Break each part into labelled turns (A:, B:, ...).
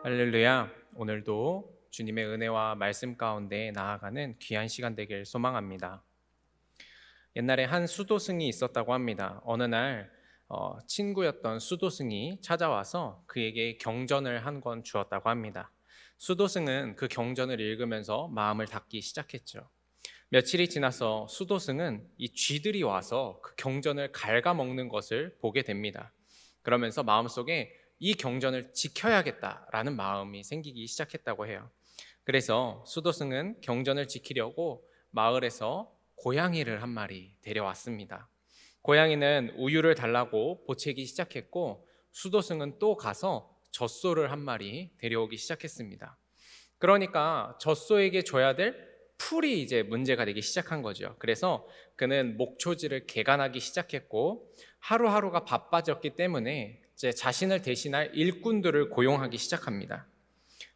A: 할렐루야. 오늘도 주님의 은혜와 말씀 가운데 나아가는 귀한 시간 되길 소망합니다. 옛날에 한 수도승이 있었다고 합니다. 어느 날 친구였던 수도승이 찾아와서 그에게 경전을 한 권 주었다고 합니다. 수도승은 그 경전을 읽으면서 마음을 닫기 시작했죠. 며칠이 지나서 수도승은 이 쥐들이 와서 그 경전을 갉아먹는 것을 보게 됩니다. 그러면서 마음속에 이 경전을 지켜야겠다라는 마음이 생기기 시작했다고 해요. 그래서 수도승은 경전을 지키려고 마을에서 고양이를 한 마리 데려왔습니다. 고양이는 우유를 달라고 보채기 시작했고 수도승은 또 가서 젖소를 한 마리 데려오기 시작했습니다. 그러니까 젖소에게 줘야 될 풀이 이제 문제가 되기 시작한 거죠. 그래서 그는 목초지를 개간하기 시작했고 하루하루가 바빠졌기 때문에 이제 자신을 대신할 일꾼들을 고용하기 시작합니다.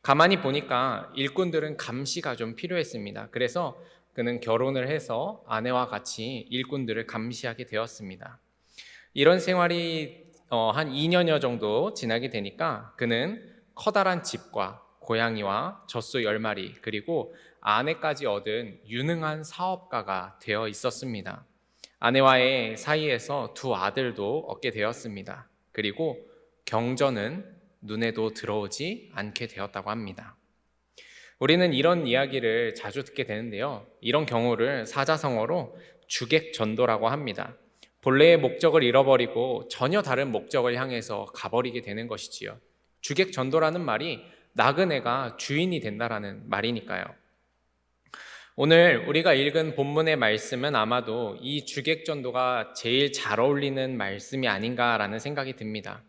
A: 가만히 보니까 일꾼들은 감시가 좀 필요했습니다. 그래서 그는 결혼을 해서 아내와 같이 일꾼들을 감시하게 되었습니다. 이런 생활이 한 2년여 정도 지나게 되니까 그는 커다란 집과 고양이와 젖소 10마리 그리고 아내까지 얻은 유능한 사업가가 되어 있었습니다. 아내와의 사이에서 두 아들도 얻게 되었습니다. 그리고 경전은 눈에도 들어오지 않게 되었다고 합니다. 우리는 이런 이야기를 자주 듣게 되는데요. 이런 경우를 사자성어로 주객전도라고 합니다. 본래의 목적을 잃어버리고 전혀 다른 목적을 향해서 가버리게 되는 것이지요. 주객전도라는 말이 나그네가 주인이 된다라는 말이니까요. 오늘 우리가 읽은 본문의 말씀은 아마도 이 주객전도가 제일 잘 어울리는 말씀이 아닌가라는 생각이 듭니다.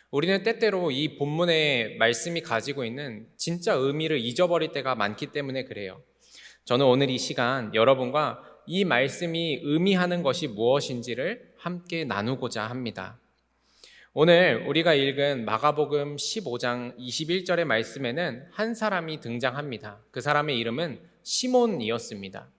A: 우리는 때때로 이 본문의 말씀이 가지고 있는 진짜 의미를 잊어버릴 때가 많기 때문에 그래요. 저는 오늘 이 시간 여러분과 이 말씀이 의미하는 것이 무엇인지를 함께 나누고자 합니다. 오늘 우리가 읽은 마가복음 15장 21절의 말씀에는 한 사람이 등장합니다. 그 사람의 이름은 시몬이었습니다.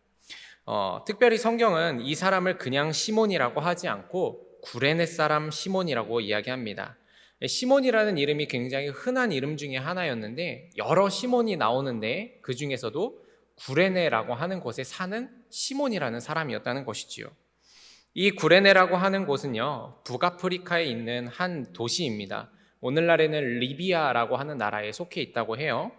A: 특별히 성경은 이 사람을 그냥 시몬이라고 하지 않고 구레네 사람 시몬이라고 이야기합니다. 시몬이라는 이름이 굉장히 흔한 이름 중에 하나였는데 여러 시몬이 나오는데 그 중에서도 구레네라고 하는 곳에 사는 시몬이라는 사람이었다는 것이지요. 이 구레네라고 하는 곳은요, 북아프리카에 있는 한 도시입니다. 오늘날에는 리비아라고 하는 나라에 속해 있다고 해요.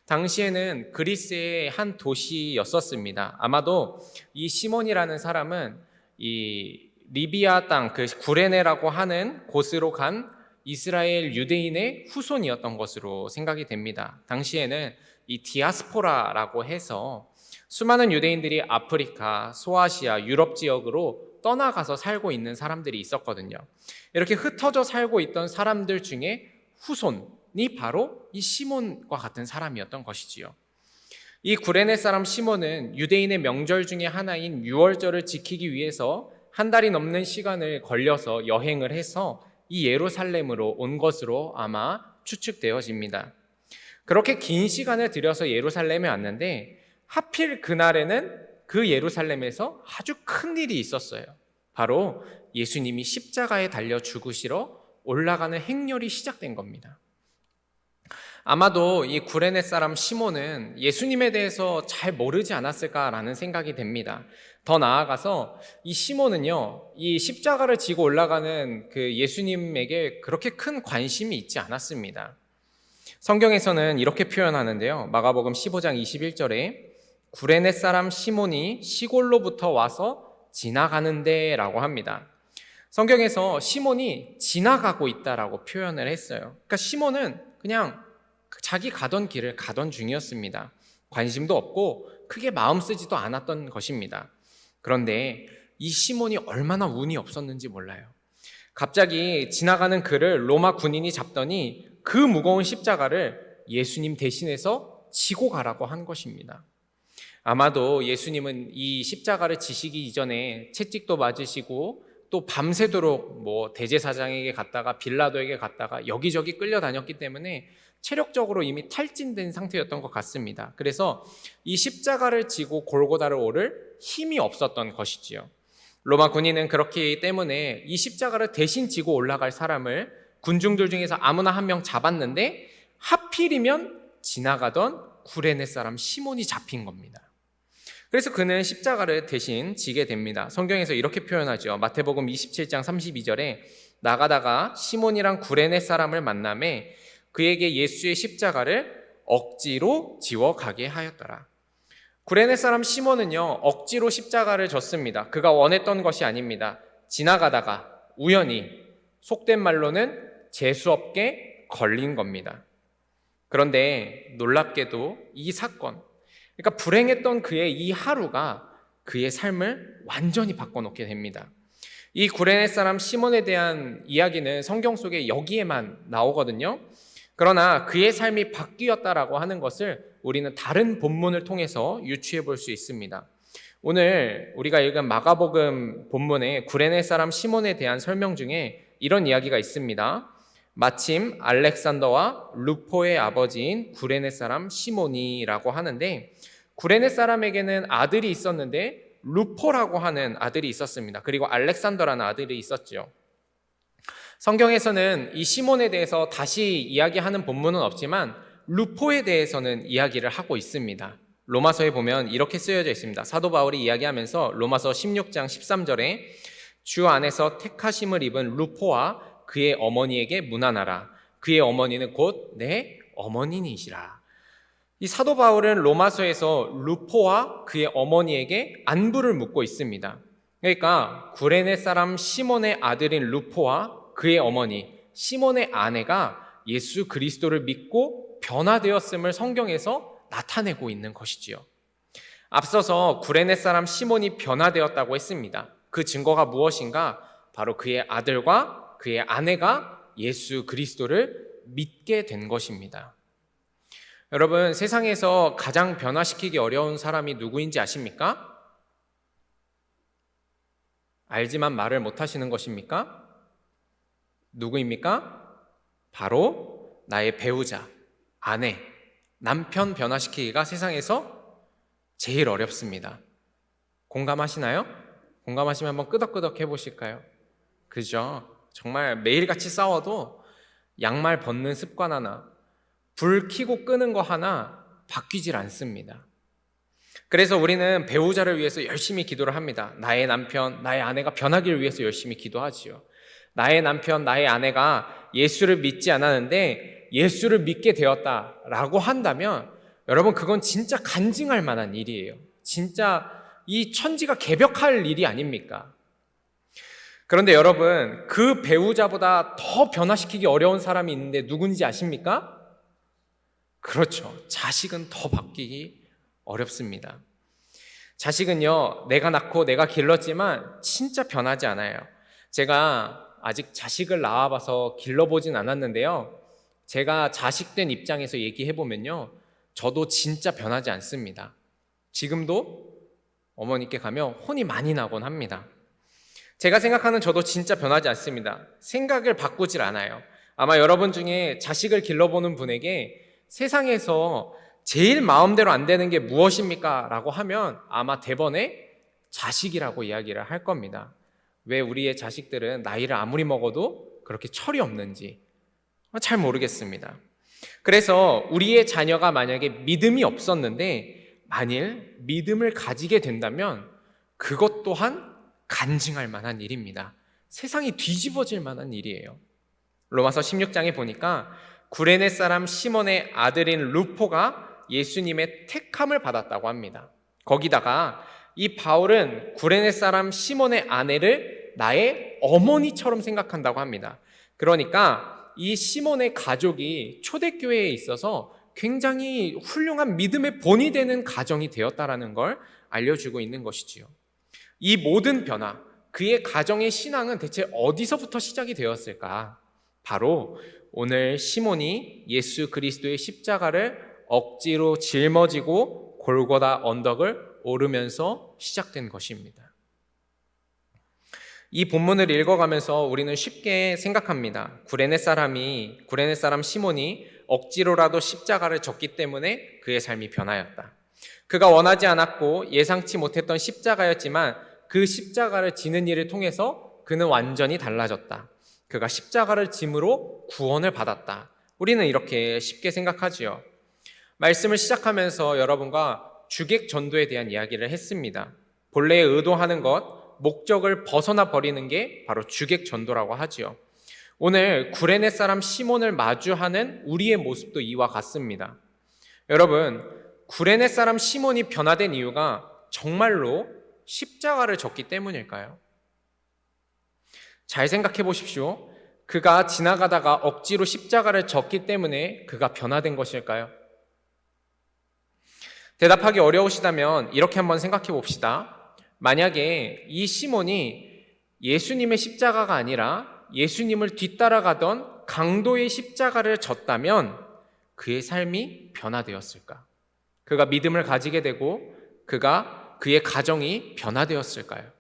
A: 당시에는 그리스의 한 도시였었습니다. 아마도 이 시몬이라는 사람은 이 리비아 땅, 그 구레네라고 하는 곳으로 간 이스라엘 유대인의 후손이었던 것으로 생각이 됩니다. 당시에는 이 디아스포라라고 해서 수많은 유대인들이 아프리카, 소아시아, 유럽 지역으로 떠나가서 살고 있는 사람들이 있었거든요. 이렇게 흩어져 살고 있던 사람들 중에 후손이 바로 이 시몬과 같은 사람이었던 것이지요. 이 구레네 사람 시몬은 유대인의 명절 중에 하나인 유월절을 지키기 위해서 한 달이 넘는 시간을 걸려서 여행을 해서 이 예루살렘으로 온 것으로 아마 추측되어집니다. 그렇게 긴 시간을 들여서 예루살렘에 왔는데 하필 그날에는 그 예루살렘에서 아주 큰 일이 있었어요. 바로 예수님이 십자가에 달려 죽으시러 올라가는 행렬이 시작된 겁니다. 아마도 이 구레네 사람 시몬은 예수님에 대해서 잘 모르지 않았을까라는 생각이 됩니다. 더 나아가서 이 시몬은요, 이 십자가를 지고 올라가는 그 예수님에게 그렇게 큰 관심이 있지 않았습니다. 성경에서는 이렇게 표현하는데요. 마가복음 15장 21절에 구레네 사람 시몬이 시골로부터 와서 지나가는데 라고 합니다. 성경에서 시몬이 지나가고 있다라고 표현을 했어요. 그러니까 시몬은 그냥 자기 가던 길을 가던 중이었습니다. 관심도 없고 크게 마음 쓰지도 않았던 것입니다. 그런데 이 시몬이 얼마나 운이 없었는지 몰라요. 갑자기 지나가는 그를 로마 군인이 잡더니 그 무거운 십자가를 예수님 대신해서 지고 가라고 한 것입니다. 아마도 예수님은 이 십자가를 지시기 이전에 채찍도 맞으시고 또 밤새도록 대제사장에게 갔다가 빌라도에게 갔다가 여기저기 끌려다녔기 때문에 체력적으로 이미 탈진된 상태였던 것 같습니다. 그래서 이 십자가를 지고 골고다를 오를 힘이 없었던 것이지요. 로마 군인은 그렇기 때문에 이 십자가를 대신 지고 올라갈 사람을 군중들 중에서 아무나 한 명 잡았는데 하필이면 지나가던 구레네 사람 시몬이 잡힌 겁니다. 그래서 그는 십자가를 대신 지게 됩니다. 성경에서 이렇게 표현하죠. 마태복음 27장 32절에 나가다가 시몬이랑 구레네 사람을 만나매 그에게 예수의 십자가를 억지로 지워 가게 하였더라. 구레네 사람 시몬은요, 억지로 십자가를 졌습니다. 그가 원했던 것이 아닙니다. 지나가다가 우연히, 속된 말로는 재수없게 걸린 겁니다. 그런데 놀랍게도 이 사건, 그러니까 불행했던 그의 이 하루가 그의 삶을 완전히 바꿔놓게 됩니다. 이 구레네 사람 시몬에 대한 이야기는 성경 속에 여기에만 나오거든요. 그러나 그의 삶이 바뀌었다라고 하는 것을 우리는 다른 본문을 통해서 유추해 볼 수 있습니다. 오늘 우리가 읽은 마가복음 본문에 구레네 사람 시몬에 대한 설명 중에 이런 이야기가 있습니다. 마침 알렉산더와 루포의 아버지인 구레네 사람 시몬이라고 하는데, 구레네 사람에게는 아들이 있었는데 루포라고 하는 아들이 있었습니다. 그리고 알렉산더라는 아들이 있었죠. 성경에서는 이 시몬에 대해서 다시 이야기하는 본문은 없지만 루포에 대해서는 이야기를 하고 있습니다. 로마서에 보면 이렇게 쓰여져 있습니다. 사도 바울이 이야기하면서 로마서 16장 13절에 주 안에서 택하심을 입은 루포와 그의 어머니에게 문안하라. 그의 어머니는 곧 내 어머니니시라. 이 사도 바울은 로마서에서 루포와 그의 어머니에게 안부를 묻고 있습니다. 그러니까 구레네 사람 시몬의 아들인 루포와 그의 어머니 시몬의 아내가 예수 그리스도를 믿고 변화되었음을 성경에서 나타내고 있는 것이지요. 앞서서 구레네 사람 시몬이 변화되었다고 했습니다. 그 증거가 무엇인가? 바로 그의 아들과 그의 아내가 예수 그리스도를 믿게 된 것입니다. 여러분, 세상에서 가장 변화시키기 어려운 사람이 누구인지 아십니까? 알지만 말을 못하시는 것입니까? 누구입니까? 바로 나의 배우자, 아내, 남편 변화시키기가 세상에서 제일 어렵습니다. 공감하시나요? 공감하시면 한번 끄덕끄덕 해보실까요? 그죠? 정말 매일같이 싸워도 양말 벗는 습관 하나, 불 켜고 끄는 거 하나 바뀌질 않습니다. 그래서 우리는 배우자를 위해서 열심히 기도를 합니다. 나의 남편, 나의 아내가 변하기를 위해서 열심히 기도하지요. 나의 남편, 나의 아내가 예수를 믿지 않았는데 예수를 믿게 되었다라고 한다면 여러분, 그건 진짜 간증할 만한 일이에요. 진짜 이 천지가 개벽할 일이 아닙니까? 그런데 여러분, 그 배우자보다 더 변화시키기 어려운 사람이 있는데 누군지 아십니까? 그렇죠. 자식은 더 바뀌기 어렵습니다. 자식은요, 내가 낳고 내가 길렀지만 진짜 변하지 않아요. 제가 아직 자식을 낳아봐서 길러보진 않았는데요, 제가 자식된 입장에서 얘기해보면요, 저도 진짜 변하지 않습니다. 지금도 어머니께 가면 혼이 많이 나곤 합니다. 제가 생각하는 저도 진짜 변하지 않습니다. 생각을 바꾸질 않아요. 아마 여러분 중에 자식을 길러보는 분에게 세상에서 제일 마음대로 안 되는 게 무엇입니까? 라고 하면 아마 대번에 자식이라고 이야기를 할 겁니다. 왜 우리의 자식들은 나이를 아무리 먹어도 그렇게 철이 없는지 잘 모르겠습니다. 그래서 우리의 자녀가 만약에 믿음이 없었는데 만일 믿음을 가지게 된다면 그것 또한 간증할 만한 일입니다. 세상이 뒤집어질 만한 일이에요. 로마서 16장에 보니까 구레네 사람 시몬의 아들인 루포가 예수님의 택함을 받았다고 합니다. 거기다가 이 바울은 구레네 사람 시몬의 아내를 나의 어머니처럼 생각한다고 합니다. 그러니까 이 시몬의 가족이 초대교회에 있어서 굉장히 훌륭한 믿음의 본이 되는 가정이 되었다라는 걸 알려주고 있는 것이지요. 이 모든 변화, 그의 가정의 신앙은 대체 어디서부터 시작이 되었을까? 바로 오늘 시몬이 예수 그리스도의 십자가를 억지로 짊어지고 골고다 언덕을 오르면서 시작된 것입니다. 이 본문을 읽어가면서 우리는 쉽게 생각합니다. 구레네 사람 시몬이 억지로라도 십자가를 졌기 때문에 그의 삶이 변하였다. 그가 원하지 않았고 예상치 못했던 십자가였지만 그 십자가를 지는 일을 통해서 그는 완전히 달라졌다. 그가 십자가를 짐으로 구원을 받았다. 우리는 이렇게 쉽게 생각하지요. 말씀을 시작하면서 여러분과 주객 전도에 대한 이야기를 했습니다. 본래 의도하는 것, 목적을 벗어나 버리는 게 바로 주객 전도라고 하지요. 오늘 구레네 사람 시몬을 마주하는 우리의 모습도 이와 같습니다. 여러분, 구레네 사람 시몬이 변화된 이유가 정말로 십자가를 졌기 때문일까요? 잘 생각해 보십시오. 그가 지나가다가 억지로 십자가를 졌기 때문에 그가 변화된 것일까요? 대답하기 어려우시다면 이렇게 한번 생각해 봅시다. 만약에 이 시몬이 예수님의 십자가가 아니라 예수님을 뒤따라가던 강도의 십자가를 졌다면 그의 삶이 변화되었을까? 그가 믿음을 가지게 되고 그의 가정이 변화되었을까요?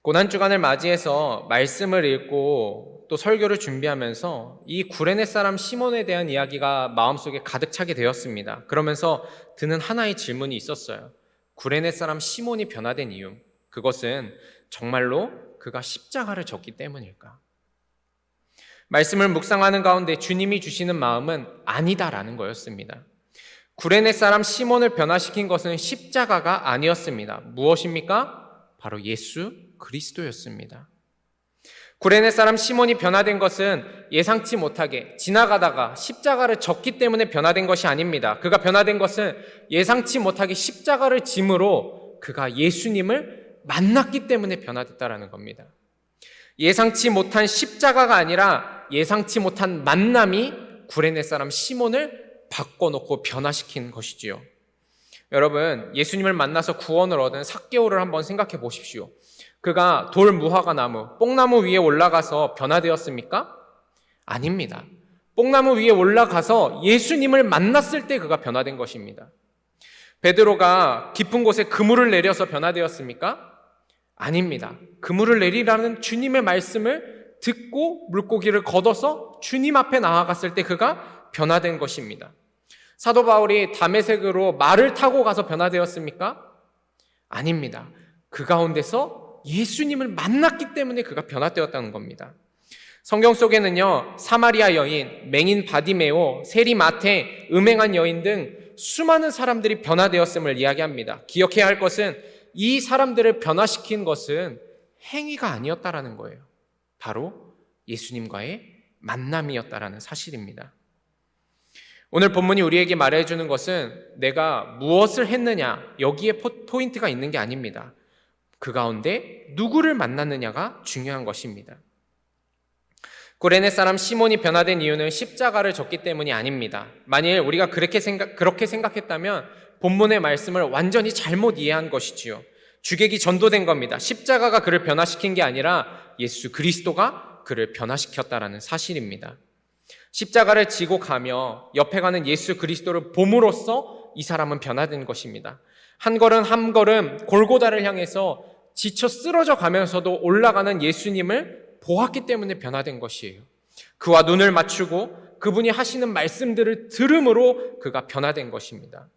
A: 고난주간을 맞이해서 말씀을 읽고 또 설교를 준비하면서 이 구레네 사람 시몬에 대한 이야기가 마음속에 가득 차게 되었습니다. 그러면서 드는 하나의 질문이 있었어요. 구레네 사람 시몬이 변화된 이유, 그것은 정말로 그가 십자가를 졌기 때문일까? 말씀을 묵상하는 가운데 주님이 주시는 마음은 아니다라는 거였습니다. 구레네 사람 시몬을 변화시킨 것은 십자가가 아니었습니다. 무엇입니까? 바로 예수 그리스도였습니다. 구레네 사람 시몬이 변화된 것은 예상치 못하게 지나가다가 십자가를 졌기 때문에 변화된 것이 아닙니다. 그가 변화된 것은 예상치 못하게 십자가를 짐으로 그가 예수님을 만났기 때문에 변화됐다라는 겁니다. 예상치 못한 십자가가 아니라 예상치 못한 만남이 구레네 사람 시몬을 바꿔놓고 변화시킨 것이지요. 여러분, 예수님을 만나서 구원을 얻은 삭개오를 한번 생각해 보십시오. 그가 돌 무화과 나무, 뽕나무 위에 올라가서 변화되었습니까? 아닙니다. 뽕나무 위에 올라가서 예수님을 만났을 때 그가 변화된 것입니다. 베드로가 깊은 곳에 그물을 내려서 변화되었습니까? 아닙니다. 그물을 내리라는 주님의 말씀을 듣고 물고기를 걷어서 주님 앞에 나아갔을 때 그가 변화된 것입니다. 사도 바울이 다메섹으로 말을 타고 가서 변화되었습니까? 아닙니다. 그 가운데서 예수님을 만났기 때문에 그가 변화되었다는 겁니다. 성경 속에는요, 사마리아 여인, 맹인 바디메오, 세리 마태, 음행한 여인 등 수많은 사람들이 변화되었음을 이야기합니다. 기억해야 할 것은 이 사람들을 변화시킨 것은 행위가 아니었다라는 거예요. 바로 예수님과의 만남이었다라는 사실입니다. 오늘 본문이 우리에게 말해주는 것은 내가 무엇을 했느냐, 여기에 포인트가 있는 게 아닙니다. 그 가운데 누구를 만났느냐가 중요한 것입니다. 구레네 사람 시몬이 변화된 이유는 십자가를 졌기 때문이 아닙니다. 만일 우리가 그렇게 생각했다면 본문의 말씀을 완전히 잘못 이해한 것이지요. 주객이 전도된 겁니다. 십자가가 그를 변화시킨 게 아니라 예수 그리스도가 그를 변화시켰다라는 사실입니다. 십자가를 지고 가며 옆에 가는 예수 그리스도를 봄으로써 이 사람은 변화된 것입니다. 한 걸음 한 걸음 골고다를 향해서 지쳐 쓰러져 가면서도 올라가는 예수님을 보았기 때문에 변화된 것이에요. 그와 눈을 맞추고 그분이 하시는 말씀들을 들음으로 그가 변화된 것입니다.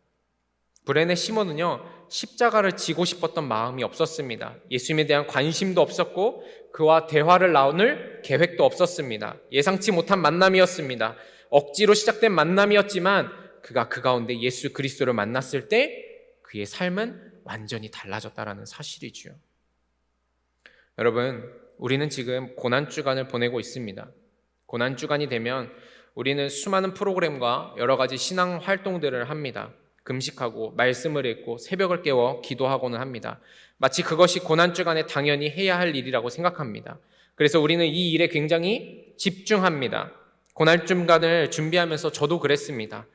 A: 구레네 시몬은요, 십자가를 지고 싶었던 마음이 없었습니다. 예수님에 대한 관심도 없었고 그와 대화를 나눌 계획도 없었습니다. 예상치 못한 만남이었습니다. 억지로 시작된 만남이었지만 그가 그 가운데 예수 그리스도를 만났을 때 그의 삶은 완전히 달라졌다라는 사실이죠. 여러분, 우리는 지금 고난주간을 보내고 있습니다. 고난주간이 되면 우리는 수많은 프로그램과 여러 가지 신앙 활동들을 합니다. 금식하고 말씀을 읽고 새벽을 깨워 기도하고는 합니다. 마치 그것이 고난주간에 당연히 해야 할 일이라고 생각합니다. 그래서 우리는 이 일에 굉장히 집중합니다. 고난주간을 준비하면서 저도 그랬습니다.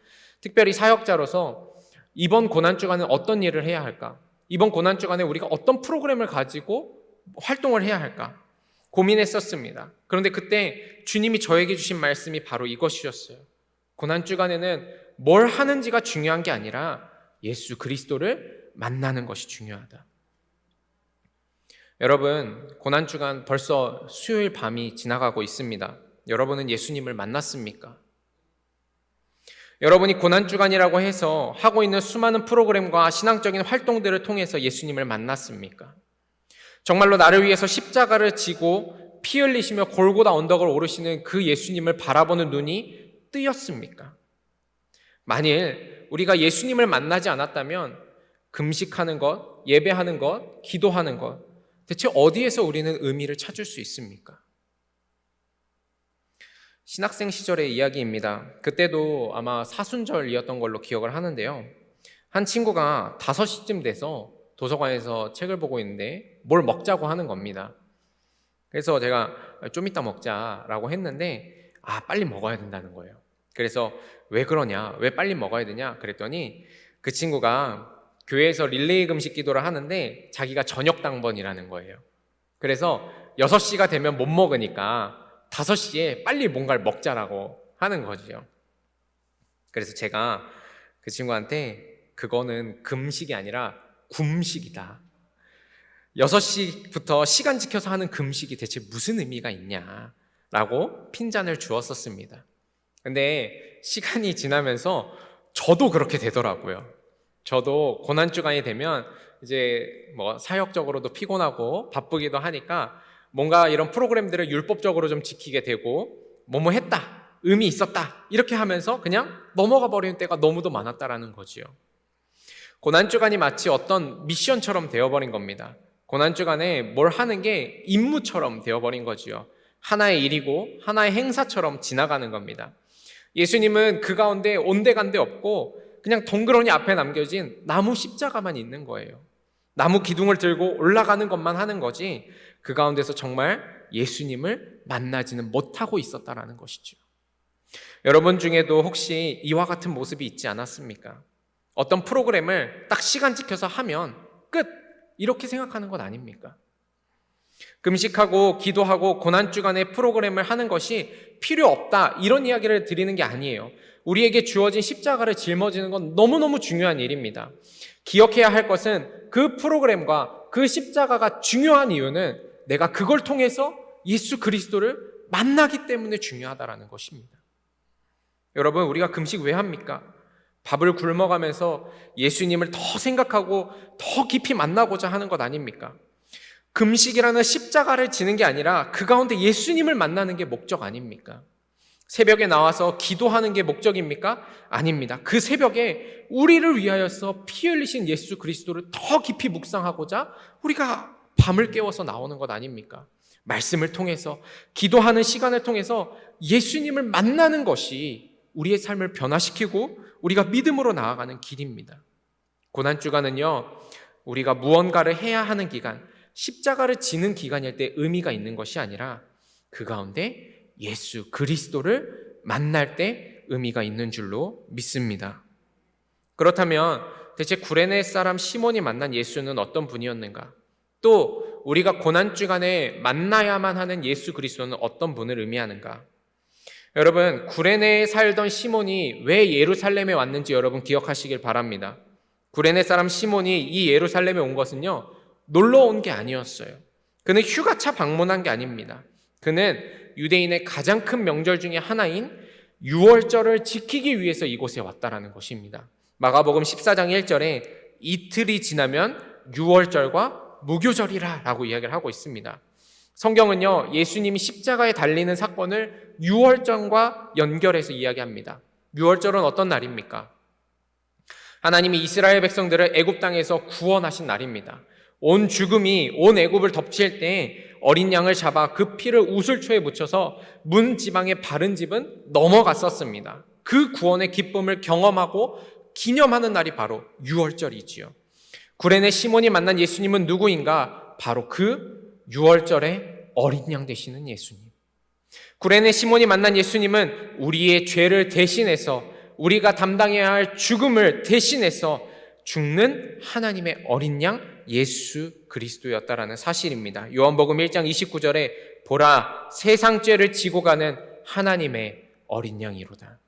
A: 특별히 사역자로서 이번 고난주간은 어떤 일을 해야 할까? 이번 고난주간에 우리가 어떤 프로그램을 가지고 활동을 해야 할까? 고민했었습니다. 그런데 그때 주님이 저에게 주신 말씀이 바로 이것이었어요. 고난주간에는 뭘 하는지가 중요한 게 아니라 예수 그리스도를 만나는 것이 중요하다. 여러분, 고난주간 벌써 수요일 밤이 지나가고 있습니다. 여러분은 예수님을 만났습니까? 여러분이 고난주간이라고 해서 하고 있는 수많은 프로그램과 신앙적인 활동들을 통해서 예수님을 만났습니까? 정말로 나를 위해서 십자가를 지고 피 흘리시며 골고다 언덕을 오르시는 그 예수님을 바라보는 눈이 뜨였습니까? 만일 우리가 예수님을 만나지 않았다면 금식하는 것, 예배하는 것, 기도하는 것, 대체 어디에서 우리는 의미를 찾을 수 있습니까? 신학생 시절의 이야기입니다. 그때도 아마 사순절이었던 걸로 기억을 하는데요. 한 친구가 5시쯤 돼서 도서관에서 책을 보고 있는데 뭘 먹자고 하는 겁니다. 그래서 제가 좀 이따 먹자라고 했는데 빨리 먹어야 된다는 거예요. 그래서 왜 그러냐, 왜 빨리 먹어야 되냐 그랬더니 그 친구가 교회에서 릴레이 금식 기도를 하는데 자기가 저녁 당번이라는 거예요. 그래서 6시가 되면 못 먹으니까 5시에 빨리 뭔가를 먹자라고 하는 거죠. 그래서 제가 그 친구한테 그거는 금식이 아니라 굶식이다. 6시부터 시간 지켜서 하는 금식이 대체 무슨 의미가 있냐라고 핀잔을 주었었습니다. 근데 시간이 지나면서 저도 그렇게 되더라고요. 저도 고난주간이 되면 이제 사역적으로도 피곤하고 바쁘기도 하니까 뭔가 이런 프로그램들을 율법적으로 좀 지키게 되고 뭐뭐 했다, 의미 있었다 이렇게 하면서 그냥 넘어가 버리는 때가 너무도 많았다라는 거지요. 고난주간이 마치 어떤 미션처럼 되어버린 겁니다. 고난주간에 뭘 하는 게 임무처럼 되어버린 거지요. 하나의 일이고 하나의 행사처럼 지나가는 겁니다. 예수님은 그 가운데 온데간데 없고 그냥 덩그러니 앞에 남겨진 나무 십자가만 있는 거예요. 나무 기둥을 들고 올라가는 것만 하는 거지 그 가운데서 정말 예수님을 만나지는 못하고 있었다라는 것이죠. 여러분 중에도 혹시 이와 같은 모습이 있지 않았습니까? 어떤 프로그램을 딱 시간 지켜서 하면 끝! 이렇게 생각하는 것 아닙니까? 금식하고 기도하고 고난주간의 프로그램을 하는 것이 필요 없다 이런 이야기를 드리는 게 아니에요. 우리에게 주어진 십자가를 짊어지는 건 너무너무 중요한 일입니다. 기억해야 할 것은 그 프로그램과 그 십자가가 중요한 이유는 내가 그걸 통해서 예수 그리스도를 만나기 때문에 중요하다는 것입니다. 여러분, 우리가 금식 왜 합니까? 밥을 굶어가면서 예수님을 더 생각하고 더 깊이 만나고자 하는 것 아닙니까? 금식이라는 십자가를 지는 게 아니라 그 가운데 예수님을 만나는 게 목적 아닙니까? 새벽에 나와서 기도하는 게 목적입니까? 아닙니다. 그 새벽에 우리를 위하여서 피 흘리신 예수 그리스도를 더 깊이 묵상하고자 우리가 밤을 깨워서 나오는 것 아닙니까? 말씀을 통해서 기도하는 시간을 통해서 예수님을 만나는 것이 우리의 삶을 변화시키고 우리가 믿음으로 나아가는 길입니다. 고난주간은요, 우리가 무언가를 해야 하는 기간, 십자가를 지는 기간일 때 의미가 있는 것이 아니라 그 가운데 예수 그리스도를 만날 때 의미가 있는 줄로 믿습니다. 그렇다면 대체 구레네 사람 시몬이 만난 예수는 어떤 분이었는가? 또 우리가 고난주간에 만나야만 하는 예수 그리스도는 어떤 분을 의미하는가? 여러분, 구레네에 살던 시몬이 왜 예루살렘에 왔는지 여러분 기억하시길 바랍니다. 구레네 사람 시몬이 이 예루살렘에 온 것은요, 놀러 온 게 아니었어요. 그는 휴가차 방문한 게 아닙니다. 그는 유대인의 가장 큰 명절 중에 하나인 유월절을 지키기 위해서 이곳에 왔다라는 것입니다. 마가복음 14장 1절에 이틀이 지나면 유월절과 무교절이라 라고 이야기를 하고 있습니다. 성경은요, 예수님이 십자가에 달리는 사건을 유월절과 연결해서 이야기합니다. 유월절은 어떤 날입니까? 하나님이 이스라엘 백성들을 애굽 땅에서 구원하신 날입니다. 온 죽음이 온 애굽을 덮칠 때 어린 양을 잡아 그 피를 우슬초에 묻혀서 문 지방의 바른 집은 넘어갔었습니다. 그 구원의 기쁨을 경험하고 기념하는 날이 바로 유월절이지요. 구레네 시몬이 만난 예수님은 누구인가? 바로 그 유월절의 어린 양 되시는 예수님. 구레네 시몬이 만난 예수님은 우리의 죄를 대신해서 우리가 담당해야 할 죽음을 대신해서 죽는 하나님의 어린 양 예수 그리스도였다라는 사실입니다. 요한복음 1장 29절에 보라 세상 죄를 지고 가는 하나님의 어린 양이로다.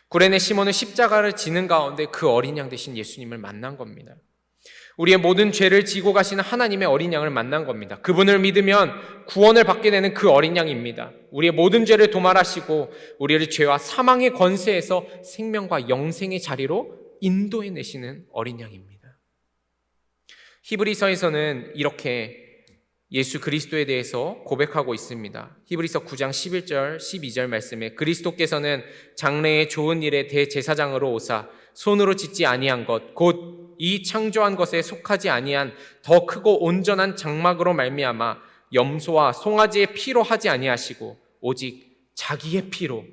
A: 구레네 시몬은 십자가를 지는 가운데 그 어린 양 되신 예수님을 만난 겁니다. 우리의 모든 죄를 지고 가시는 하나님의 어린 양을 만난 겁니다. 그분을 믿으면 구원을 받게 되는 그 어린 양입니다. 우리의 모든 죄를 도말하시고 우리를 죄와 사망의 권세에서 생명과 영생의 자리로 인도해 내시는 어린 양입니다. 히브리서에서는 이렇게 예수 그리스도에 대해서 고백하고 있습니다. 히브리서 9장 11절 12절 말씀에 그리스도께서는 장래의 좋은 일의 대제사장으로 오사 손으로 짓지 아니한 것 곧 이 창조한 것에 속하지 아니한 더 크고 온전한 장막으로 말미암아 염소와 송아지의 피로 하지 아니하시고 오직 자기의 피로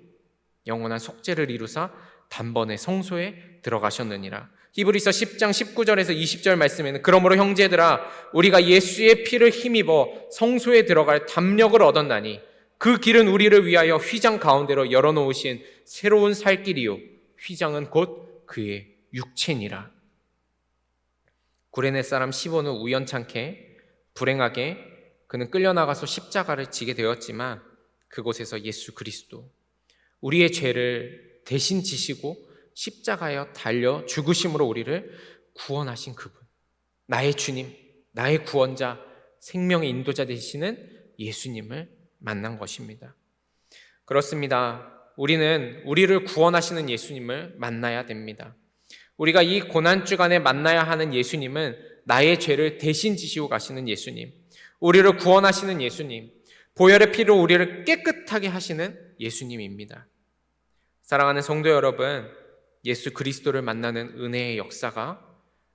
A: 영원한 속죄를 이루사 단번에 성소에 들어가셨느니라. 히브리서 10장 19절에서 20절 말씀에는 그러므로 형제들아 우리가 예수의 피를 힘입어 성소에 들어갈 담력을 얻었나니 그 길은 우리를 위하여 휘장 가운데로 열어놓으신 새로운 살 길이요 휘장은 곧 그의 육체니라. 구레네 사람 시몬은 우연찮게 불행하게 그는 끌려나가서 십자가를 지게 되었지만 그곳에서 예수 그리스도 우리의 죄를 대신 지시고 십자가에 달려 죽으심으로 우리를 구원하신 그분, 나의 주님, 나의 구원자, 생명의 인도자 되시는 예수님을 만난 것입니다. 그렇습니다. 우리는 우리를 구원하시는 예수님을 만나야 됩니다. 우리가 이 고난주간에 만나야 하는 예수님은 나의 죄를 대신 지시고 가시는 예수님, 우리를 구원하시는 예수님, 보혈의 피로 우리를 깨끗하게 하시는 예수님입니다. 사랑하는 성도 여러분, 예수 그리스도를 만나는 은혜의 역사가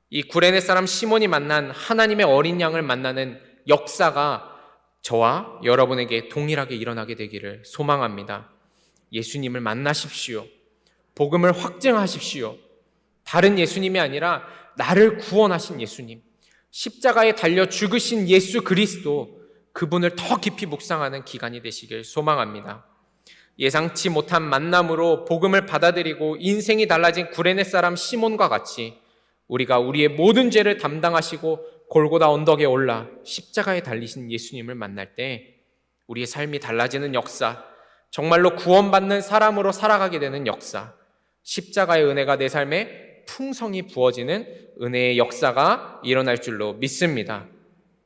A: 이 구레네 사람 시몬이 만난 하나님의 어린 양을 만나는 역사가 저와 여러분에게 동일하게 일어나게 되기를 소망합니다. 예수님을 만나십시오. 복음을 확증하십시오. 다른 예수님이 아니라 나를 구원하신 예수님, 십자가에 달려 죽으신 예수 그리스도, 그분을 더 깊이 묵상하는 기간이 되시길 소망합니다. 예상치 못한 만남으로 복음을 받아들이고 인생이 달라진 구레네 사람 시몬과 같이 우리가 우리의 모든 죄를 담당하시고 골고다 언덕에 올라 십자가에 달리신 예수님을 만날 때 우리의 삶이 달라지는 역사, 정말로 구원받는 사람으로 살아가게 되는 역사, 십자가의 은혜가 내 삶에 풍성히 부어지는 은혜의 역사가 일어날 줄로 믿습니다.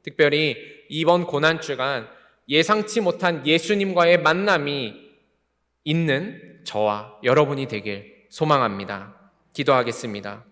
A: 특별히 이번 고난주간 예상치 못한 예수님과의 만남이 있는 저와 여러분이 되길 소망합니다. 기도하겠습니다.